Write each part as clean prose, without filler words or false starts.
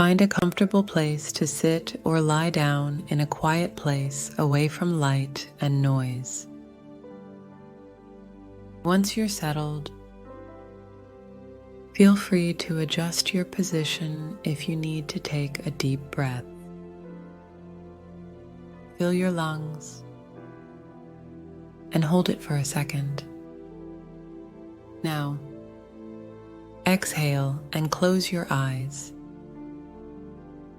find a comfortable place to sit or lie down in a quiet place away from light and noise. Once you're settled, feel free to adjust your position if you need to take a deep breath. Fill your lungs and hold it for a second. Now, exhale and close your eyes.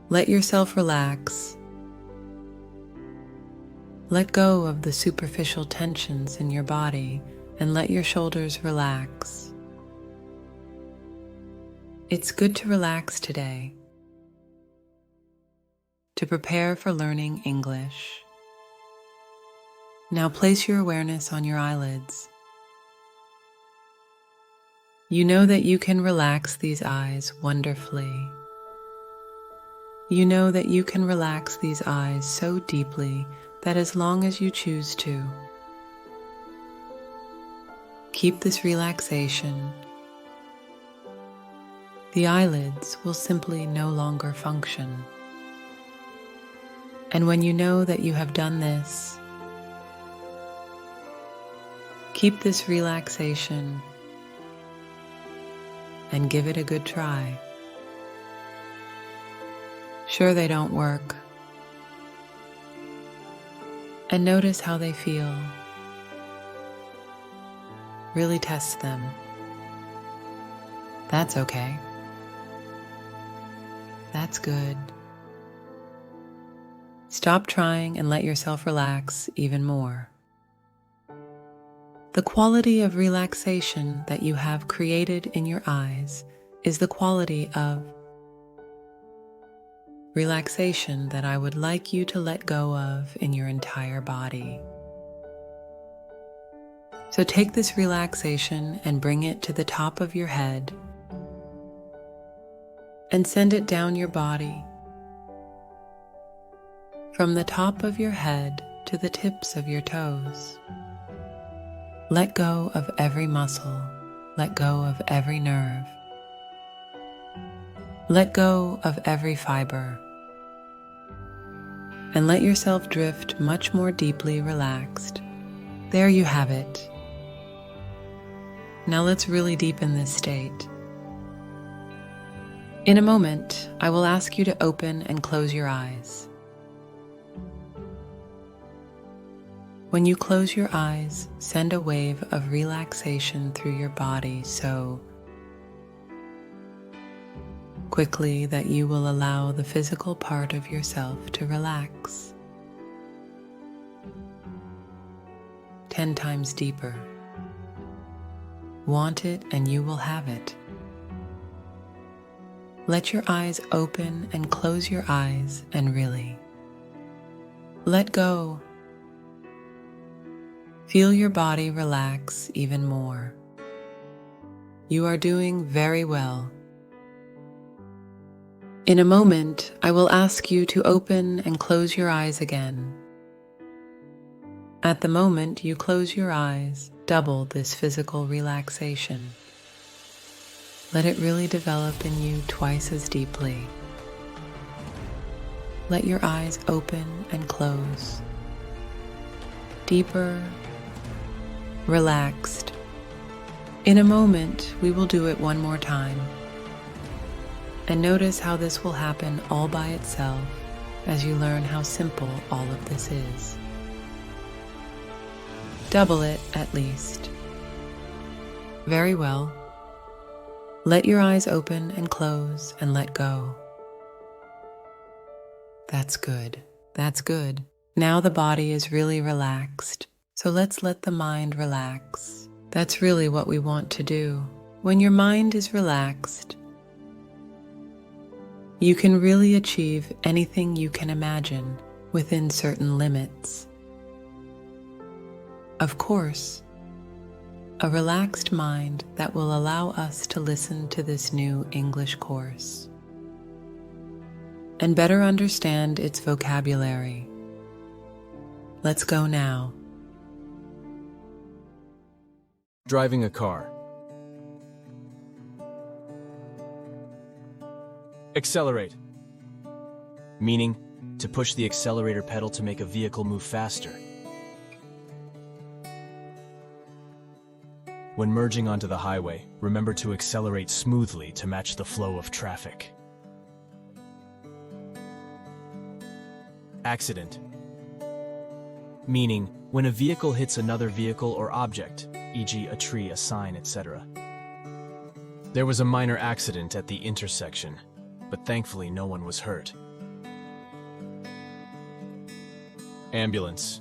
Let yourself relax. Let go of the superficial tensions in your body and let your shoulders relax. It's good to relax today, to prepare for learning English. Now place your awareness on your eyelids. You know that you can relax these eyes wonderfully. You know that you can relax these eyes so deeply that as long as you choose to, keep this relaxation. The eyelids will simply no longer function. And when you know that you have done this, keep this relaxation and give it a good try. Sure, they don't work. And notice how they feel. Really test them. That's okay. That's good. Stop trying and let yourself relax even more. The quality of relaxation that you have created in your eyes is the quality of relaxation that I would like you to let go of in your entire body. So take this relaxation and bring it to the top of your head and send it down your body. From the top of your head to the tips of your toes. Let go of every muscle. Let go of every nerve. Let go of every fiber. And let yourself drift much more deeply relaxed. There you have it. Now let's really deepen this state. In a moment, I will ask you to open and close your eyes. When you close your eyes, send a wave of relaxation through your body so quickly that you will allow the physical part of yourself to relax 10 times deeper. Want it and you will have it. Let your eyes open and close your eyes and really let go. Feel your body relax even more. You are doing very well. In a moment, I will ask you to open and close your eyes again. At the moment you close your eyes, double this physical relaxation. Let it really develop in you twice as deeply. Let your eyes open and close. Deeper, relaxed. In a moment, we will do it one more time. And notice how this will happen all by itself as you learn how simple all of this is. Double it at least. Very well. Let your eyes open and close and let go. That's good. That's good. Now the body is really relaxed, so let's let the mind relax. That's really what we want to do. When your mind is relaxed, you can really achieve anything you can imagine within certain limits. Of course, a relaxed mind that will allow us to listen to this new English course and better understand its vocabulary. Let's go now. Driving a car. Accelerate. meaning to push the accelerator pedal to make a vehicle move faster. When merging onto the highway, remember to accelerate smoothly to match the flow of traffic. Accident, meaning when a vehicle hits another vehicle or object, e.g. a tree, a sign, etc. There was a minor accident at the intersection, but thankfully no one was hurt. Ambulance,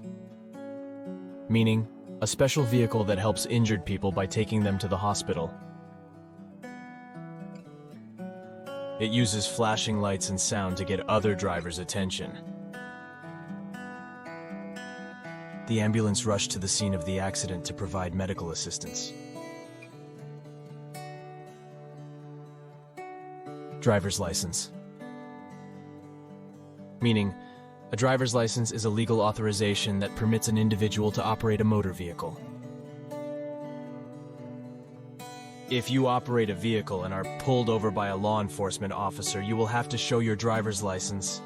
meaning a special vehicle that helps injured people by taking them to the hospital. It uses flashing lights and sound to get other drivers' attention. The ambulance rushed to the scene of the accident to provide medical assistance. Driver's license, meaning a driver's license is a legal authorization that permits an individual to operate a motor vehicle. If you operate a vehicle and are pulled over by a law enforcement officer, you will have to show your driver's license.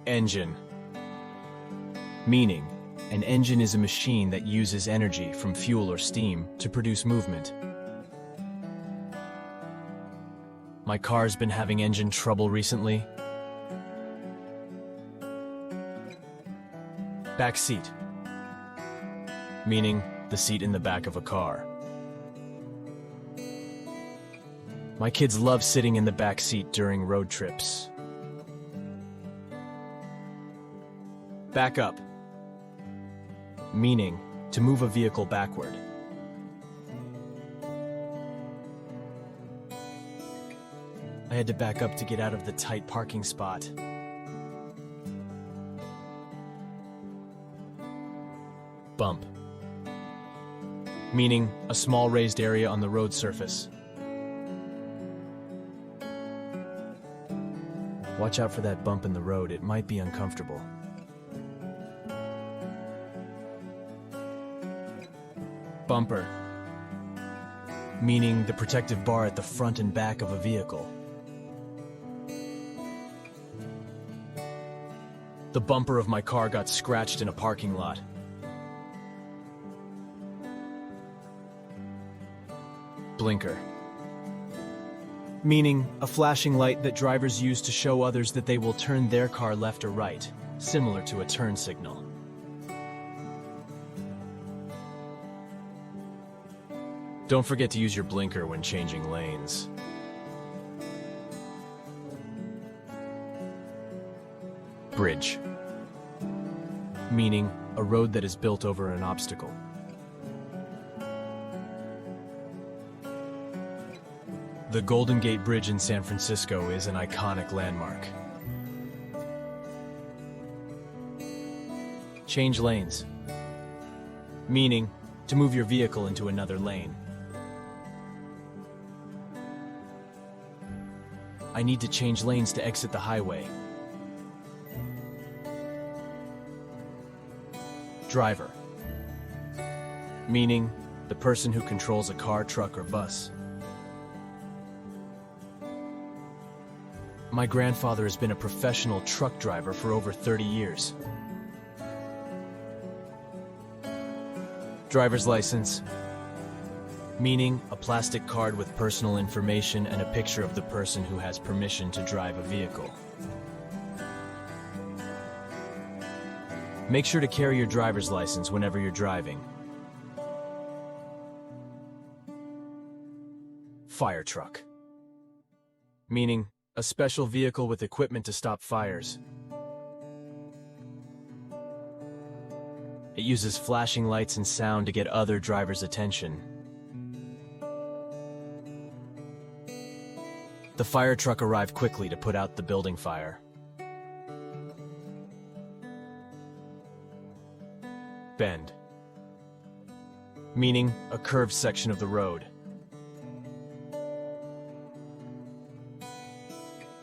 Engine, meaning an engine is a machine that uses energy from fuel or steam to produce movement. My car's been having engine trouble recently. Back seat, meaning the seat in the back of a car. My kids love sitting in the back seat during road trips. Back up, meaning to move a vehicle backward. I had to back up to get out of the tight parking spot. Bump, meaning a small raised area on the road surface. Watch out for that bump in the road, it might be uncomfortable. Bumper, meaning the protective bar at the front and back of a vehicle. The bumper of my car got scratched in a parking lot. Blinker, meaning a flashing light that drivers use to show others that they will turn their car left or right, similar to a turn signal. Don't forget to use your blinker when changing lanes. Bridge, meaning a road that is built over an obstacle. The Golden Gate Bridge in San Francisco is an iconic landmark. Change lanes, meaning to move your vehicle into another lane. I need to change lanes to exit the highway. Driver, meaning the person who controls a car, truck, or bus. My grandfather has been a professional truck driver for over 30 years. Driver's license, meaning a plastic card with personal information and a picture of the person who has permission to drive a vehicle. Make sure to carry your driver's license whenever you're driving. Fire truck, meaning a special vehicle with equipment to stop fires. It uses flashing lights and sound to get other drivers' attention. The fire truck arrived quickly to put out the building fire. Bend, meaning a curved section of the road.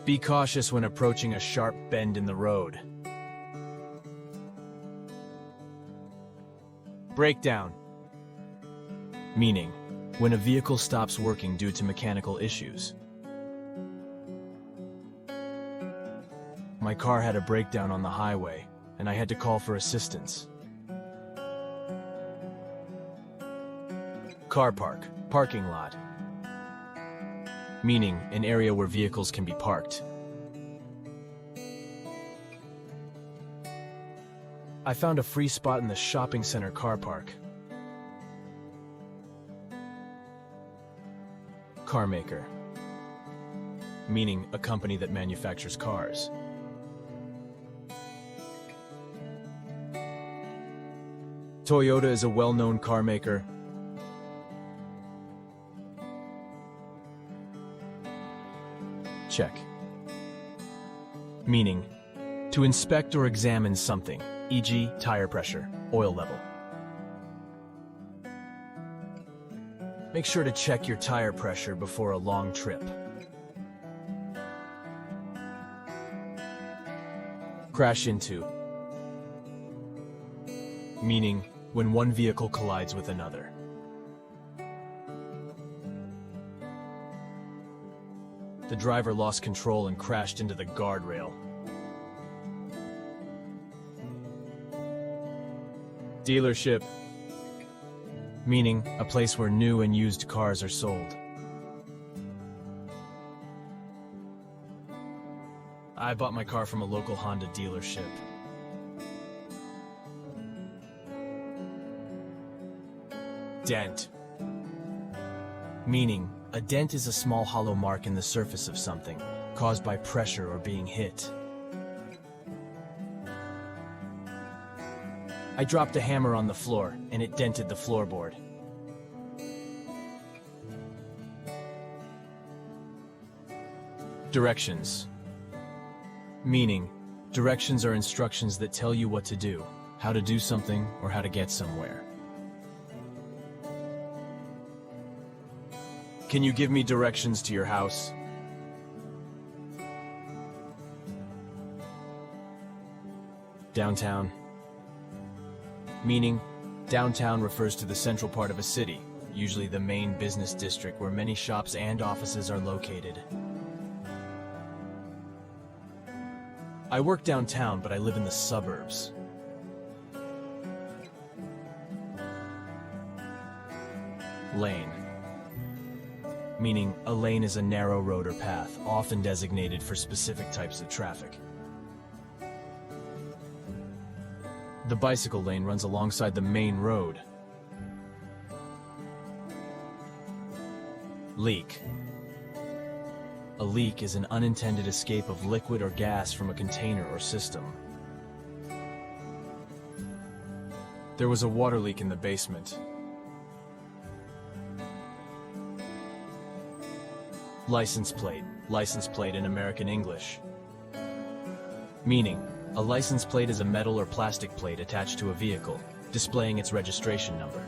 Be cautious when approaching a sharp bend in the road. Breakdown, meaning when a vehicle stops working due to mechanical issues. My car had a breakdown on the highway, and I had to call for assistance. Car park, parking lot. Meaning, an area where vehicles can be parked. I found a free spot in the shopping center car park. Car maker. Meaning, a company that manufactures cars. Toyota is a well-known car maker. Check. Meaning, to inspect or examine something, e.g., tire pressure, oil level. Make sure to check your tire pressure before a long trip. Crash into. Meaning, when one vehicle collides with another. The driver lost control and crashed into the guardrail. Dealership. Meaning, a place where new and used cars are sold. I bought my car from a local Honda dealership. Dent. Meaning, a dent is a small hollow mark in the surface of something, caused by pressure or being hit. I dropped a hammer on the floor, and it dented the floorboard. Directions. Meaning, directions are instructions that tell you what to do, how to do something, or how to get somewhere. Can you give me directions to your house? Downtown. Meaning, downtown refers to the central part of a city, usually the main business district where many shops and offices are located. I work downtown, but I live in the suburbs. Lane. Meaning, a lane is a narrow road or path, often designated for specific types of traffic. The bicycle lane runs alongside the main road. Leak. A leak is an unintended escape of liquid or gas from a container or system. There was a water leak in the basement. License plate. License plate in American English. Meaning, a license plate is a metal or plastic plate attached to a vehicle, displaying its registration number.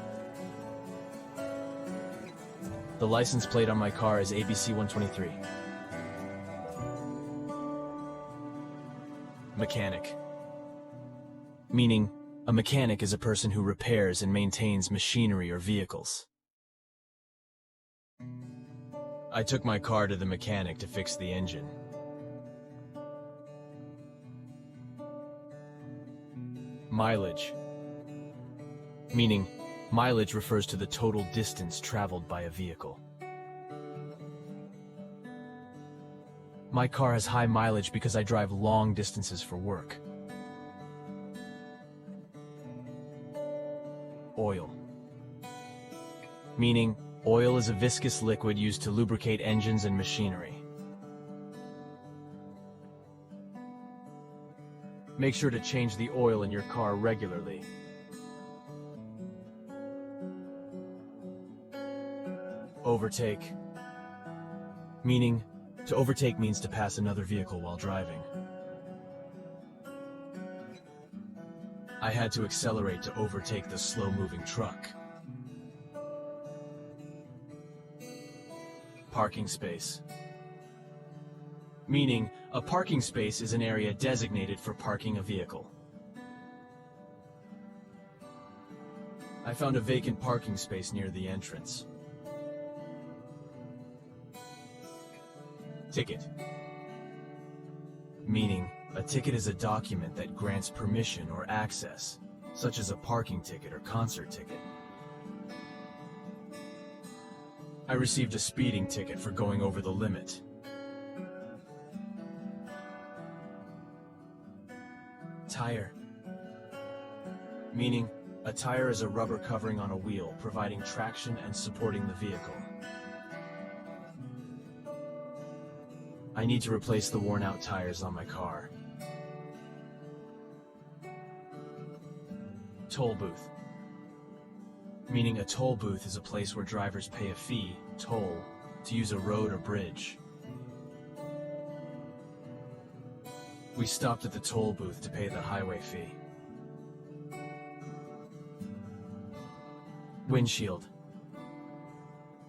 The license plate on my car is ABC 123. Mechanic. Meaning, a mechanic is a person who repairs and maintains machinery or vehicles. I took my car to the mechanic to fix the engine. Mileage. Meaning, mileage refers to the total distance traveled by a vehicle. My car has high mileage because I drive long distances for work. Oil. Meaning, oil is a viscous liquid used to lubricate engines and machinery. Make sure to change the oil in your car regularly. Overtake. Meaning, to overtake means to pass another vehicle while driving. I had to accelerate to overtake the slow-moving truck. Parking space. Meaning, a parking space is an area designated for parking a vehicle. I found a vacant parking space near the entrance. Ticket. Meaning, A ticket is a document that grants permission or access, such as a parking ticket or concert ticket. I received a speeding ticket for going over the limit. Tire. Meaning, a tire is a rubber covering on a wheel, providing traction and supporting the vehicle. I need to replace the worn-out tires on my car. Toll booth. Meaning a toll booth is a place where drivers pay a fee, toll, to use a road or bridge. We stopped at the toll booth to pay the highway fee. Windshield.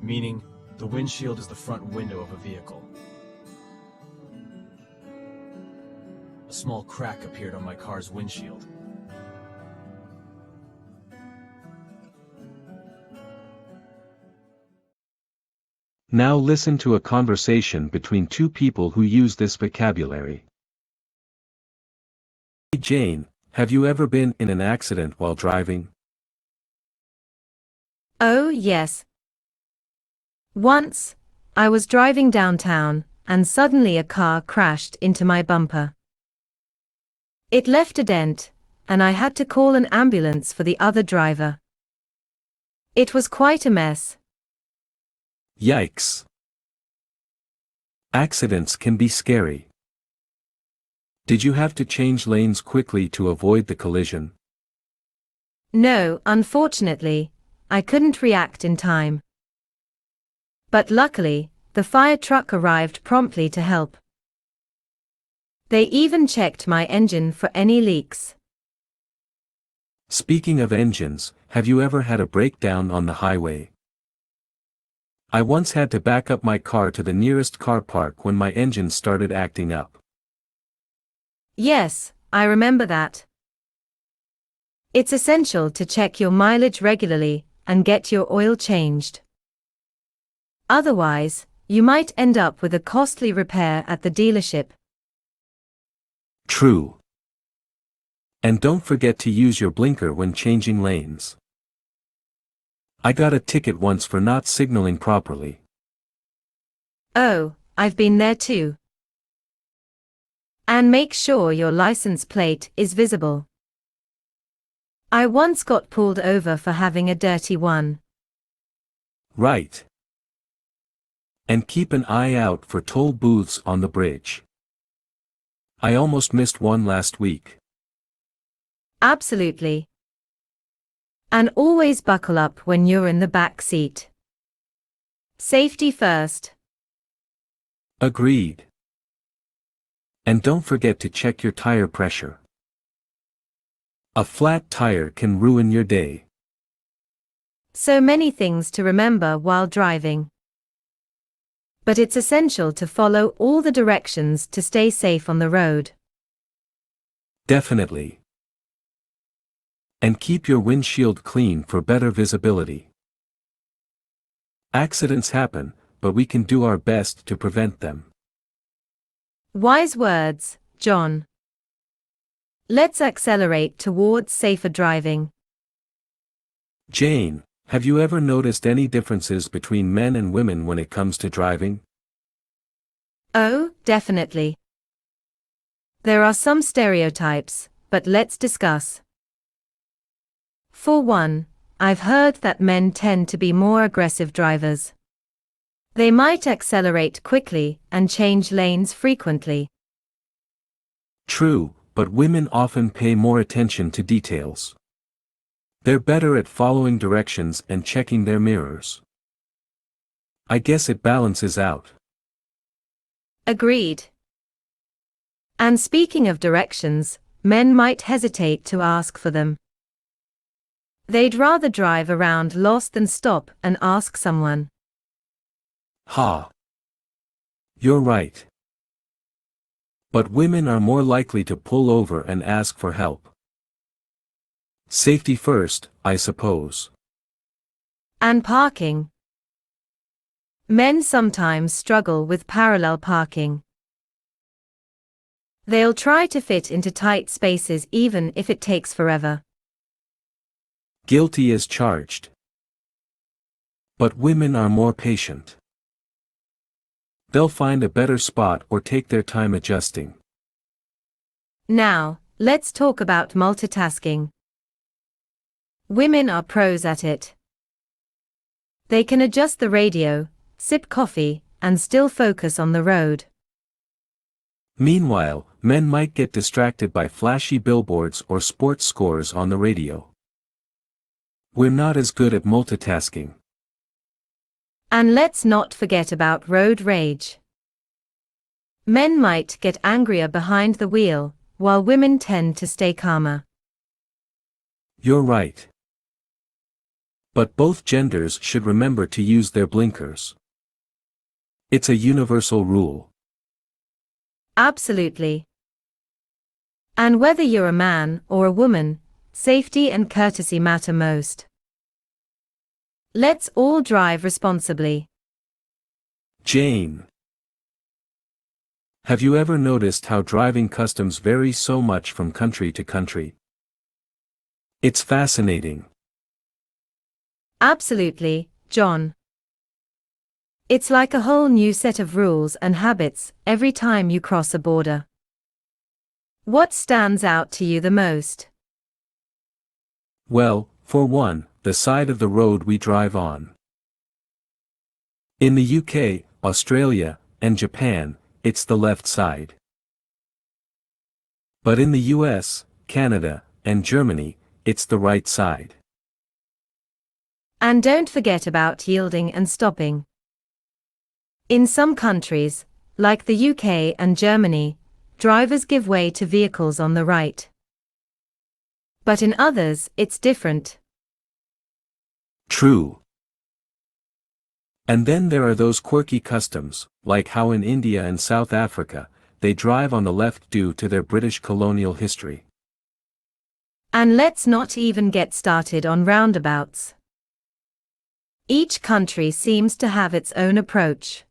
Meaning, the windshield is the front window of a vehicle. A small crack appeared on my car's windshield. Now listen to a conversation between two people who use this vocabulary. Hey Jane, have you ever been in an accident while driving? Oh, yes. Once, I was driving downtown, and suddenly a car crashed into my bumper. It left a dent, and I had to call an ambulance for the other driver. It was quite a mess. Yikes. Accidents can be scary. Did you have to change lanes quickly to avoid the collision? No, unfortunately, I couldn't react in time. But luckily, the fire truck arrived promptly to help. They even checked my engine for any leaks. Speaking of engines, have you ever had a breakdown on the highway? I once had to back up my car to the nearest car park when my engine started acting up. Yes, I remember that. It's essential to check your mileage regularly and get your oil changed. Otherwise, you might end up with a costly repair at the dealership. True. And don't forget to use your blinker when changing lanes. I got a ticket once for not signaling properly. Oh, I've been there too. And make sure your license plate is visible. I once got pulled over for having a dirty one. Right. And keep an eye out for toll booths on the bridge. I almost missed one last week. Absolutely. And always buckle up when you're in the back seat. Safety first. Agreed. And don't forget to check your tire pressure. A flat tire can ruin your day. So many things to remember while driving. But it's essential to follow all the directions to stay safe on the road. Definitely. And keep your windshield clean for better visibility. Accidents happen, but we can do our best to prevent them. Wise words, John. Let's accelerate towards safer driving. Jane, have you ever noticed any differences between men and women when it comes to driving? Oh, definitely. There are some stereotypes, but let's discuss. For one, I've heard that men tend to be more aggressive drivers. They might accelerate quickly and change lanes frequently. True, but women often pay more attention to details. They're better at following directions and checking their mirrors. I guess it balances out. Agreed. And speaking of directions, men might hesitate to ask for them. They'd rather drive around lost than stop and ask someone. Ha! You're right. But women are more likely to pull over and ask for help. Safety first, I suppose. And parking. Men sometimes struggle with parallel parking. They'll try to fit into tight spaces even if it takes forever. Guilty as charged. But women are more patient. They'll find a better spot or take their time adjusting. Now, let's talk about multitasking. Women are pros at it. They can adjust the radio, sip coffee, and still focus on the road. Meanwhile, men might get distracted by flashy billboards or sports scores on the radio. We're not as good at multitasking. And let's not forget about road rage. Men might get angrier behind the wheel, while women tend to stay calmer. You're right. But both genders should remember to use their blinkers. It's a universal rule. Absolutely. And whether you're a man or a woman, safety and courtesy matter most. Let's all drive responsibly. Jane. Have you ever noticed how driving customs vary so much from country to country? It's fascinating. Absolutely, John. It's like a whole new set of rules and habits every time you cross a border. What stands out to you the most? Well, for one, the side of the road we drive on. In the UK, Australia, and Japan, it's the left side. But in the US, Canada, and Germany, it's the right side. And don't forget about yielding and stopping. In some countries, like the UK and Germany, drivers give way to vehicles on the right. But in others, it's different. True. And then there are those quirky customs, like how in India and South Africa, they drive on the left due to their British colonial history. And let's not even get started on roundabouts. Each country seems to have its own approach.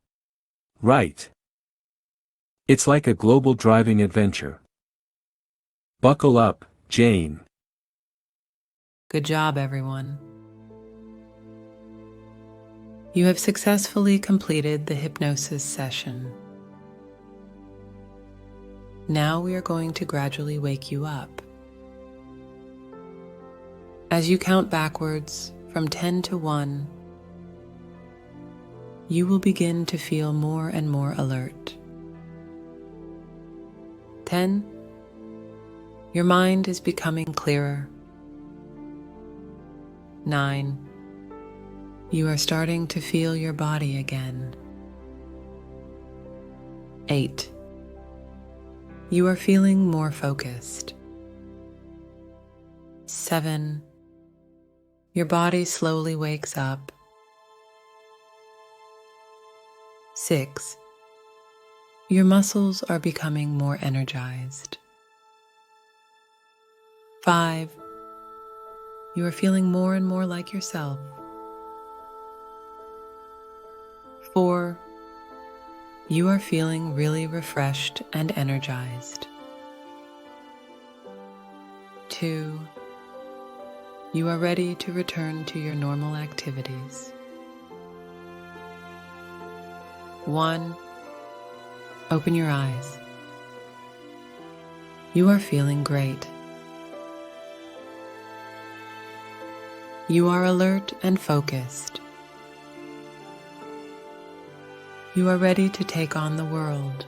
Right. It's like a global driving adventure. Buckle up, Jane. Good job, everyone. You have successfully completed the hypnosis session. Now we are going to gradually wake you up. As you count backwards from 10 to 1, you will begin to feel more and more alert. 10. Your mind is becoming clearer. 9. You are starting to feel your body again. 8. You are feeling more focused. 7. Your body slowly wakes up. 6. Your muscles are becoming more energized. 5. You are feeling more and more like yourself. 4. You are feeling really refreshed and energized. 2. You are ready to return to your normal activities. 1. Open your eyes. You are feeling great. You are alert and focused. You are ready to take on the world.